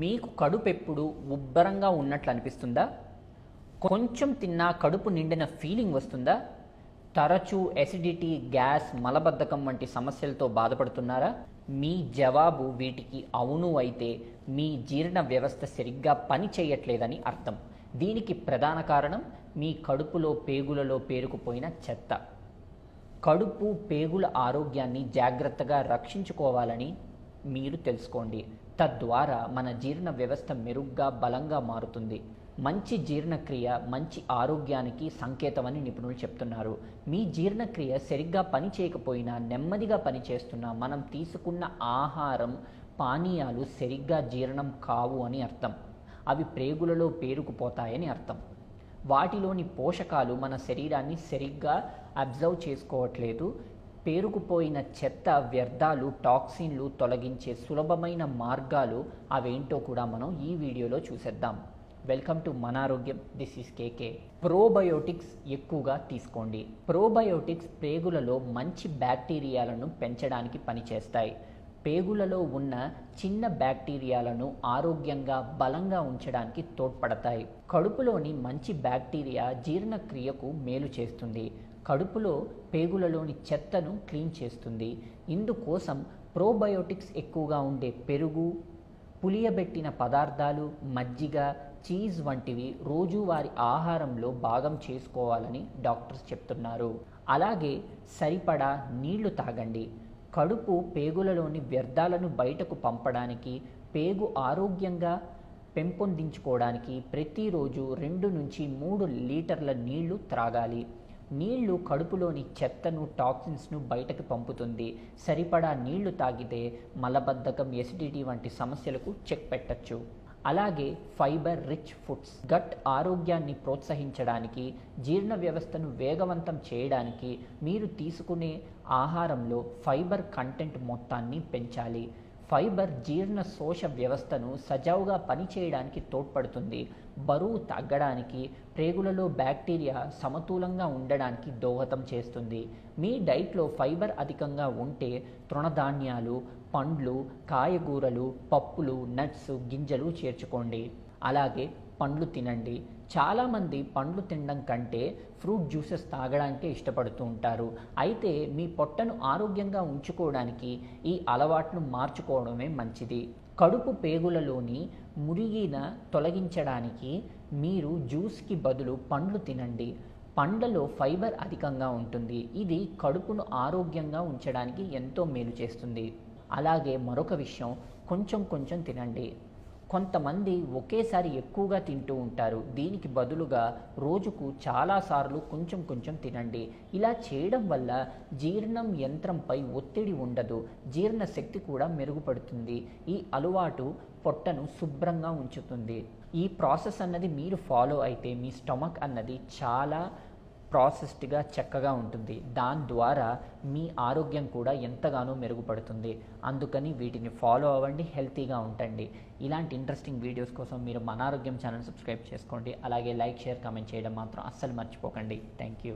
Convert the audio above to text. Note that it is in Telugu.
మీకు కడుపెప్పుడు ఉబ్బరంగా ఉన్నట్లు అనిపిస్తుందా? కొంచెం తిన్నా కడుపు నిండిన ఫీలింగ్ వస్తుందా? తరచూ ఎసిడిటీ, గ్యాస్, మలబద్ధకం వంటి సమస్యలతో బాధపడుతున్నారా? మీ జవాబు వీటికి అవును అయితే మీ జీర్ణ వ్యవస్థ సరిగ్గా పని చేయట్లేదని అర్థం. దీనికి ప్రధాన కారణం మీ కడుపులో పేగులలో పేరుకుపోయిన చెత్త. కడుపు, పేగుల ఆరోగ్యాన్ని జాగ్రత్తగా రక్షించుకోవాలని మీరు తెలుసుకోండి. తద్వారా మన జీర్ణ వ్యవస్థ మెరుగ్గా, బలంగా మారుతుంది. మంచి జీర్ణక్రియ మంచి ఆరోగ్యానికి సంకేతమని నిపుణులు చెప్తున్నారు. మీ జీర్ణక్రియ సరిగ్గా పని చేయకపోయినా, నెమ్మదిగా పనిచేస్తున్నా మనం తీసుకున్న ఆహారం, పానీయాలు సరిగ్గా జీర్ణం కావు అని అర్థం. అవి ప్రేగులలో పేరుకుపోతాయని అర్థం. వాటిలోని పోషకాలు మన శరీరాన్ని సరిగ్గా అబ్జర్వ్ చేసుకోవట్లేదు. పేరుకుపోయిన చెత్త, వ్యర్థాలు, టాక్సిన్లు తొలగించే సులభమైన మార్గాలు అవేంటో కూడా మనం ఈ వీడియోలో చూసేద్దాం. వెల్కమ్ టు మన ఆరోగ్యం. This is KK. ప్రోబయోటిక్స్ ఎక్కువగా తీసుకోండి. ప్రోబయోటిక్స్ పేగులలో మంచి బ్యాక్టీరియాలను పెంచడానికి పనిచేస్తాయి. పేగులలో ఉన్న చిన్న బ్యాక్టీరియాలను ఆరోగ్యంగా, బలంగా ఉంచడానికి తోడ్పడతాయి. కడుపులోని మంచి బ్యాక్టీరియా జీర్ణక్రియకు మేలు చేస్తుంది. కడుపులో పేగులలోని చెత్తను క్లీన్ చేస్తుంది. ఇందుకోసం ప్రోబయోటిక్స్ ఎక్కువగా ఉండే పెరుగు, పులియబెట్టిన పదార్థాలు, మజ్జిగ, చీజ్ వంటివి రోజువారీ ఆహారంలో భాగం చేసుకోవాలని డాక్టర్స్ చెప్తున్నారు. అలాగే సరిపడా నీళ్లు తాగండి. కడుపు, పేగులలోని వ్యర్థాలను బయటకు పంపడానికి, పేగు ఆరోగ్యంగా పెంపొందించుకోవడానికి ప్రతిరోజు 2 నుంచి 3 లీటర్ల నీళ్లు త్రాగాలి. నీళ్లు కడుపులోని చెత్తను, టాక్సిన్స్ను బయటకు పంపుతుంది. సరిపడా నీళ్లు తాగితే మలబద్ధకం, ఎసిడిటీ వంటి సమస్యలకు చెక్ పెట్టచ్చు. అలాగే ఫైబర్ రిచ్ ఫుడ్స్ గట్ ఆరోగ్యాన్ని ప్రోత్సహించడానికి, జీర్ణ వ్యవస్థను వేగవంతం చేయడానికి మీరు తీసుకునే ఆహారంలో ఫైబర్ కంటెంట్ మొత్తాన్ని పెంచాలి. ఫైబర్ జీర్ణ శోష వ్యవస్థను సజావుగా పనిచేయడానికి తోడ్పడుతుంది. బరువు తగ్గడానికి, ప్రేగులలో బ్యాక్టీరియా సమతూలంగా ఉండడానికి దోహదం చేస్తుంది. మీ డైట్లో ఫైబర్ అధికంగా ఉంటే తృణధాన్యాలు, పండ్లు, కాయగూరలు, పప్పులు, నట్స్, గింజలు చేర్చుకోండి. అలాగే పండ్లు తినండి. చాలామంది పండ్లు తినడం కంటే ఫ్రూట్ జ్యూసెస్ తాగడానికే ఇష్టపడుతూ ఉంటారు. అయితే మీ పొట్టను ఆరోగ్యంగా ఉంచుకోవడానికి ఈ అలవాటును మార్చుకోవడమే మంచిది. కడుపు, పేగులలోని మురిగిన తొలగించడానికి మీరు జ్యూస్కి బదులు పండ్లు తినండి. పండ్లలో ఫైబర్ అధికంగా ఉంటుంది. ఇది కడుపును ఆరోగ్యంగా ఉంచడానికి ఎంతో మేలు చేస్తుంది. అలాగే మరొక విషయం, కొంచెం కొంచెం తినండి. కొంతమంది ఒకేసారి ఎక్కువగా తింటూ ఉంటారు. దీనికి బదులుగా రోజుకు చాలాసార్లు కొంచెం కొంచెం తినండి. ఇలా చేయడం వల్ల జీర్ణం యంత్రంపై ఒత్తిడి ఉండదు, జీర్ణ శక్తి కూడా మెరుగుపడుతుంది. ఈ అలవాటు పొట్టను శుభ్రంగా ఉంచుతుంది. ఈ ప్రాసెస్ అన్నది మీరు ఫాలో అయితే మీ స్టమక్ అన్నది చాలా ప్రాసెస్డ్గా, చక్కగా ఉంటుంది. దాని ద్వారా మీ ఆరోగ్యం కూడా ఎంతగానో మెరుగుపడుతుంది. అందుకని వీటిని ఫాలో అవ్వండి, హెల్తీగా ఉండండి. ఇలాంటి ఇంట్రెస్టింగ్ వీడియోస్ కోసం మీరు మన ఆరోగ్యం ఛానల్ సబ్స్క్రైబ్ చేసుకోండి. అలాగే లైక్, షేర్, కామెంట్ చేయడం మాత్రం అస్సలు మర్చిపోకండి. Thank you.